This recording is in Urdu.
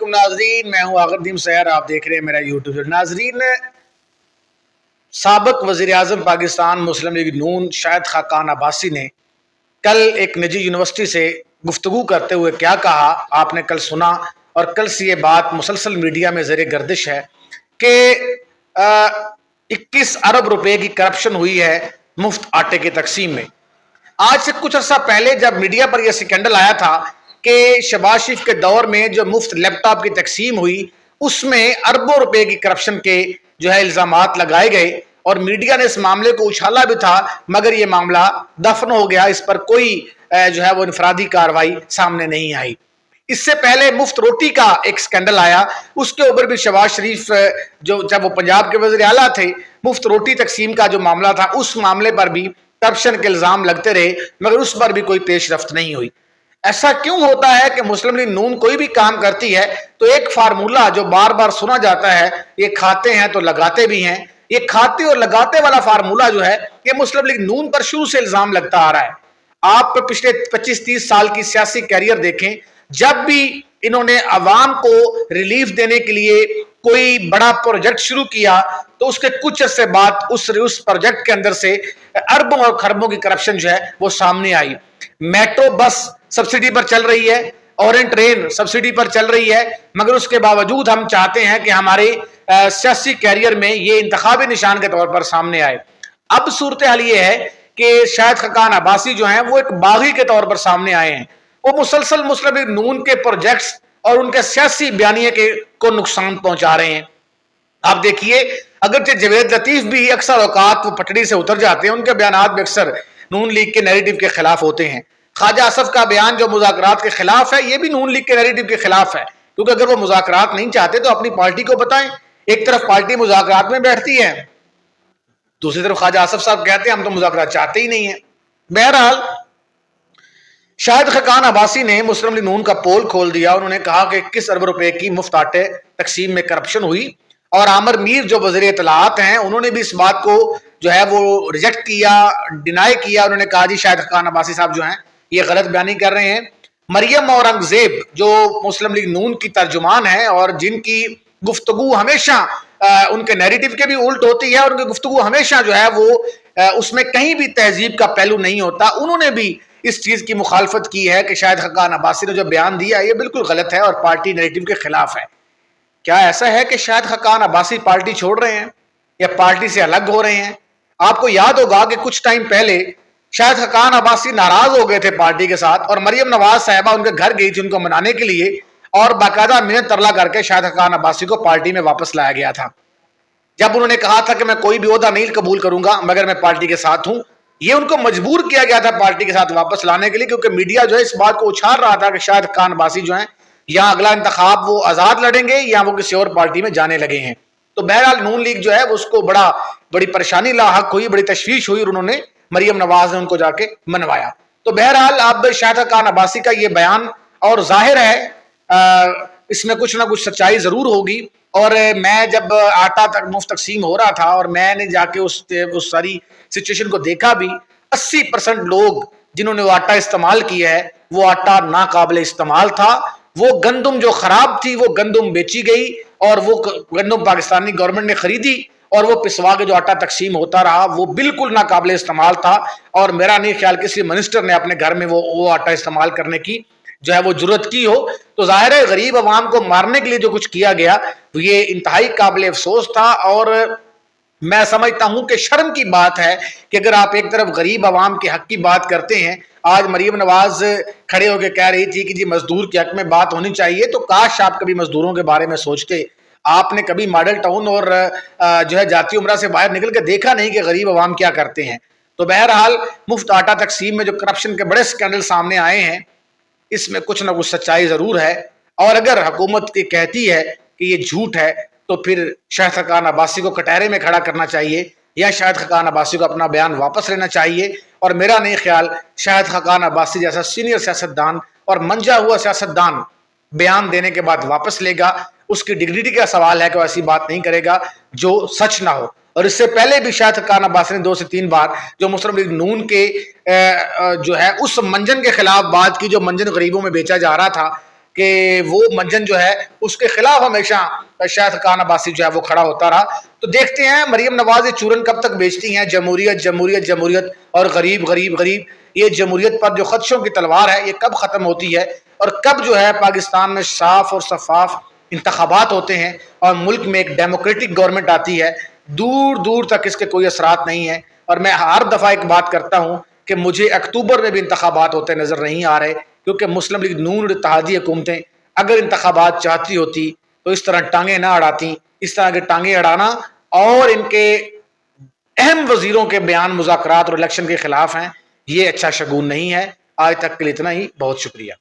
علیکم ناظرین، میں ہوں آغردیم سیر، آپ دیکھ رہے ہیں میرا یوٹیوب چینل۔ ناظرین، سابق وزیر اعظم پاکستان مسلم لیگ نون شاہد خاقان عباسی نے کل ایک نجی یونیورسٹی سے گفتگو کرتے ہوئے کیا کہا، آپ نے کل سنا، اور کل سے یہ بات مسلسل میڈیا میں زیر گردش ہے کہ 21 ارب روپے کی کرپشن ہوئی ہے مفت آٹے کی تقسیم میں۔ آج سے کچھ عرصہ پہلے جب میڈیا پر یہ سکینڈل آیا تھا کہ شہباز شریف کے دور میں جو مفت لیپ ٹاپ کی تقسیم ہوئی اس میں اربوں روپے کی کرپشن کے الزامات لگائے گئے اور میڈیا نے اس معاملے کو اچھالا بھی تھا، مگر یہ معاملہ دفن ہو گیا، اس پر کوئی وہ انفرادی کارروائی سامنے نہیں آئی۔ اس سے پہلے مفت روٹی کا ایک سکینڈل آیا، اس کے اوپر بھی شہباز شریف جب وہ پنجاب کے وزیر اعلیٰ تھے، مفت روٹی تقسیم کا جو معاملہ تھا اس معاملے پر بھی کرپشن کے الزام لگتے رہے، مگر اس پر بھی کوئی پیش رفت نہیں ہوئی۔ ایسا کیوں ہوتا ہے کہ مسلم لیگ نون کوئی بھی کام کرتی ہے تو ایک فارمولہ جو بار بار سنا جاتا ہے، یہ کھاتے ہیں تو لگاتے بھی ہیں، یہ کھاتے اور لگاتے والا فارمولہ جو ہے یہ مسلم لیگ نون پر شروع سے الزام لگتا آ رہا ہے۔ آپ پچھلے 25-30 سال کی سیاسی کیریئر دیکھیں، جب بھی انہوں نے عوام کو ریلیف دینے کے لیے کوئی بڑا پروجیکٹ شروع کیا تو اس کے کچھ عرصے بعد اس پروجیکٹ کے اندر سے اربوں اور خربوں کی کرپشن جو ہے وہ سامنے آئی۔ میٹرو بس سبسڈی پر چل رہی ہے، اورینٹ ٹرین سبسڈی پر چل رہی ہے، مگر اس کے باوجود ہم چاہتے ہیں کہ ہمارے سیاسی کیریئر میں یہ انتخابی نشان کے طور پر سامنے آئے۔ اب صورتحال یہ ہے کہ شاہد خاقان عباسی جو ہیں وہ ایک باغی کے طور پر سامنے آئے ہیں، وہ مسلسل مسلم لیگ نون کے پروجیکٹس اور ان کے سیاسی بیانیے کو نقصان پہنچا رہے ہیں۔ آپ دیکھیے، اگرچہ جوید لطیف بھی اکثر اوقات وہ پٹڑی سے اتر جاتے ہیں، ان کے بیانات بھی اکثر نون لیگ کے نیریٹو کے خلاف ہوتے ہیں۔ خواجہ اسف کا بیان جو مذاکرات کے خلاف ہے، یہ بھی نون لیگ کے نیریٹو کے خلاف ہے، کیونکہ اگر وہ مذاکرات نہیں چاہتے تو اپنی پارٹی کو بتائیں۔ ایک طرف پارٹی مذاکرات میں بیٹھتی ہے، دوسری طرف خواجہ اسف صاحب کہتے ہیں ہم تو مذاکرات چاہتے ہی نہیں ہیں۔ بہرحال شاہد خاقان عباسی نے مسلم لیگ نون کا پول کھول دیا، انہوں نے کہا کہ 21 ارب روپے کی مفت آٹے تقسیم میں کرپشن ہوئی، اور عامر میر جو وزیر اطلاعات ہیں انہوں نے بھی اس بات کو وہ ریجیکٹ کیا، ڈینائی کیا۔ انہوں نے کہا جی شاہد خاقان عباسی صاحب جو ہیں یہ غلط بیانی کر رہے ہیں۔ مریم اورنگزیب جو مسلم لیگ نون کی ترجمان ہیں اور جن کی گفتگو ہمیشہ ان کے نیریٹو کے بھی الٹ ہوتی ہے، اور ان کی گفتگو ہمیشہ وہ اس میں کہیں بھی تہذیب کا پہلو نہیں ہوتا، انہوں نے بھی اس چیز کی مخالفت کی ہے کہ شاہد خاقان عباسی نے جو بیان دیا یہ بالکل غلط ہے اور پارٹی نیریٹو کے خلاف ہے۔ کیا ایسا ہے کہ شاہد خاقان عباسی پارٹی چھوڑ رہے ہیں یا پارٹی سے الگ ہو رہے ہیں؟ آپ کو یاد ہوگا کہ کچھ ٹائم پہلے شاہد خاقان عباسی ناراض ہو گئے تھے پارٹی کے ساتھ، اور مریم نواز صاحبہ ان کے گھر گئی تھی ان کو منانے کے لیے، اور باقاعدہ منت ترلا کر کے شاہد خاقان عباسی کو پارٹی میں واپس لایا گیا تھا۔ جب انہوں نے کہا تھا کہ میں کوئی بھی عہدہ نہیں قبول کروں گا مگر میں پارٹی کے ساتھ ہوں، یہ ان کو مجبور کیا گیا تھا پارٹی کے ساتھ واپس لانے کے لیے، کیونکہ میڈیا اس بات کو اچھال رہا تھا کہ شاہد خاقان عباسی جو ہیں یا اگلا انتخاب وہ آزاد لڑیں گے یا وہ کسی اور پارٹی میں جانے لگے ہیں۔ تو بہرحال نون لیگ اس کو بڑی پریشانی لاحق ہوئی، بڑی تشویش ہوئی، اور انہوں نے مریم نواز نے ان کو جا کے منوایا۔ تو بہرحال اب شاہد خاقان عباسی کا یہ بیان، اور ظاہر ہے اس میں کچھ نہ کچھ سچائی ضرور ہوگی، اور میں جب آٹا تک مفت تقسیم ہو رہا تھا اور میں نے جا کے اس ساری سچویشن کو دیکھا بھی، 80% لوگ جنہوں نے وہ آٹا استعمال کیا ہے وہ آٹا ناقابل استعمال تھا، وہ گندم جو خراب تھی وہ گندم بیچی گئی، اور وہ گندم پاکستانی گورنمنٹ نے خریدی، اور وہ پسوا کے جو آٹا تقسیم ہوتا رہا وہ بالکل ناقابل استعمال تھا، اور میرا نہیں خیال کسی منسٹر نے اپنے گھر میں وہ آٹا استعمال کرنے کی وہ جرت کی ہو۔ تو ظاہر ہے غریب عوام کو مارنے کے لیے جو کچھ کیا گیا یہ انتہائی قابل افسوس تھا، اور میں سمجھتا ہوں کہ شرم کی بات ہے کہ اگر آپ ایک طرف غریب عوام کے حق کی بات کرتے ہیں، آج مریم نواز کھڑے ہو کے کہہ رہی تھی کہ جی مزدور کے حق میں بات ہونی چاہیے، تو کاش آپ کبھی مزدوروں کے بارے میں سوچتے۔ آپ نے کبھی ماڈل ٹاؤن اور جاتی عمرہ سے باہر نکل کے دیکھا نہیں کہ غریب عوام کیا کرتے ہیں۔ تو بہرحال مفت آٹا تقسیم میں جو کرپشن کے بڑے سکینڈل سامنے آئے ہیں اس میں کچھ نہ کچھ سچائی ضرور ہے، اور اگر حکومت کہتی ہے کہ یہ جھوٹ ہے تو پھر شاہد خاقان عباسی کو کٹہرے میں کھڑا کرنا چاہیے، یا شاہد خاقان عباسی کو اپنا بیان واپس لینا چاہیے۔ اور میرا نہیں خیال شاہد خاقان عباسی جیسا سینئر سیاستدان اور منجا ہوا سیاستدان بیان دینے کے بعد واپس لے گا۔ اس کی ڈگنیٹی کا سوال ہے کہ وہ ایسی بات نہیں کرے گا جو سچ نہ ہو۔ اور اس سے پہلے بھی شاہد خاقان عباسی نے 2 سے 3 بار جو مسلم لیگ نون کے اس منجن کے خلاف بات کی جو منجن غریبوں میں بیچا جا رہا تھا کہ وہ منجن جو ہے اس کے خلاف ہمیشہ شاہد خان عباسی جو ہے وہ کھڑا ہوتا رہا. تو دیکھتے ہیں مریم نواز یہ چورن کب تک بیچتی ہیں, جمہوریت جمہوریت جمہوریت اور غریب غریب غریب. یہ جمہوریت پر جو خدشوں کی تلوار ہے یہ کب ختم ہوتی ہے, اور کب جو ہے پاکستان میں صاف اور شفاف انتخابات ہوتے ہیں اور ملک میں ایک ڈیموکریٹک گورنمنٹ آتی ہے. دور دور تک اس کے کوئی اثرات نہیں ہیں. اور میں ہر دفعہ ایک بات کرتا ہوں کہ مجھے اکتوبر میں بھی انتخابات ہوتے نظر نہیں آ رہے, کیونکہ مسلم لیگ نون اور اتحادی حکومتیں اگر انتخابات چاہتی ہوتی تو اس طرح ٹانگیں نہ اڑاتی. اس طرح کے ٹانگیں اڑانا اور ان کے اہم وزیروں کے بیان مذاکرات اور الیکشن کے خلاف ہیں, یہ اچھا شگون نہیں ہے. آج تک کے لیے اتنا ہی, بہت شکریہ.